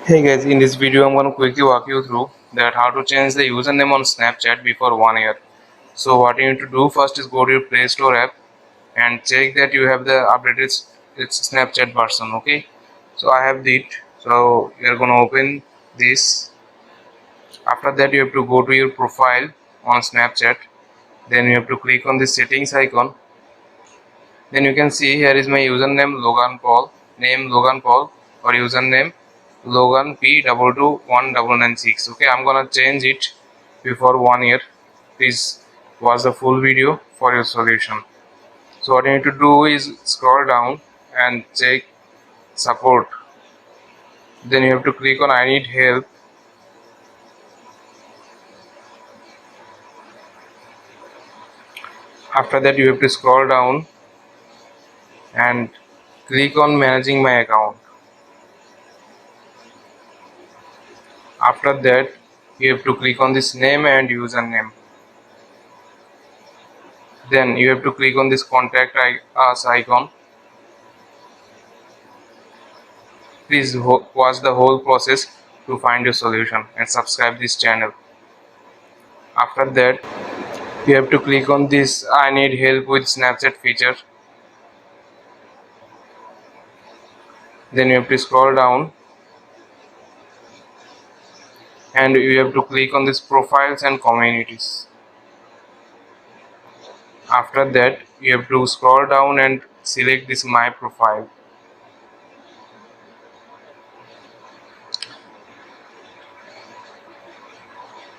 Hey guys, in this video I'm going to quickly walk you through that how to change the username on Snapchat before 1 year. So what you need to do first is go to your Play Store app and check that you have the updated its Snapchat version. Okay, so I have it. So you are going to open this. After that you have to go to your profile on Snapchat. Then you have to click on the settings icon. Then you can see here is my username Logan Paul, name Logan Paul, or username Logan P22196. Okay, I'm gonna change it before 1 year. Please watch the full video for your solution. So what you need to do is scroll down and check support. Then you have to click on I need help. After that you have to scroll down and click on managing my account. After that you have to click on this name and username. Then you have to click on this contact us icon. Please watch the whole process to find your solution and subscribe this channel. After that you have to click on this I need help with Snapchat feature. Then you have to scroll down and you have to click on this profiles and communities. After that you have to scroll down and select this my profile.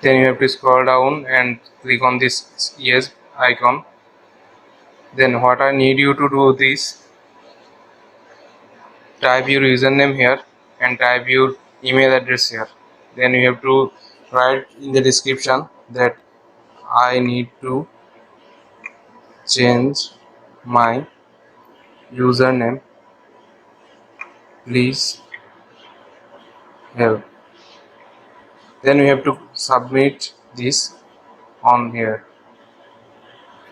Then you have to scroll down and click on this yes icon. Then what I need you to do is type your username here and type your email address here. Then you have to write in the description that I need to change my username, please help. Then you have to submit this on here.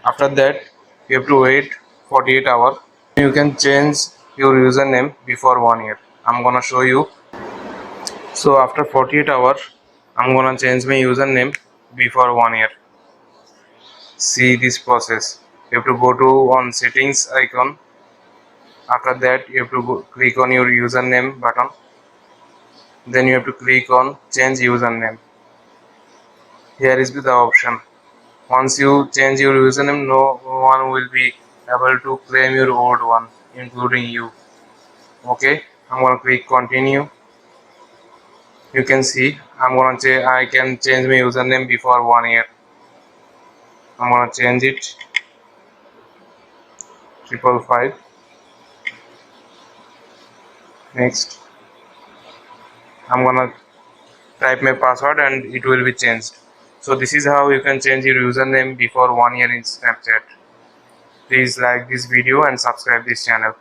After that you have to wait 48 hours. You can change your username before 1 year. I'm gonna show you. So after 48 hours I'm gonna change my username before 1 year. See this process. You have to go to on settings icon. After that you have to click on your username button. Then you have to click on change username. Here is the option. Once you change your username, no one will be able to claim your old one, including you. Okay, I'm gonna click continue. You can see I can change my username before 1 year. I'm gonna change it 555. Next I'm gonna type my password and it will be changed. So this is how you can change your username before 1 year in Snapchat. Please like this video and subscribe this channel.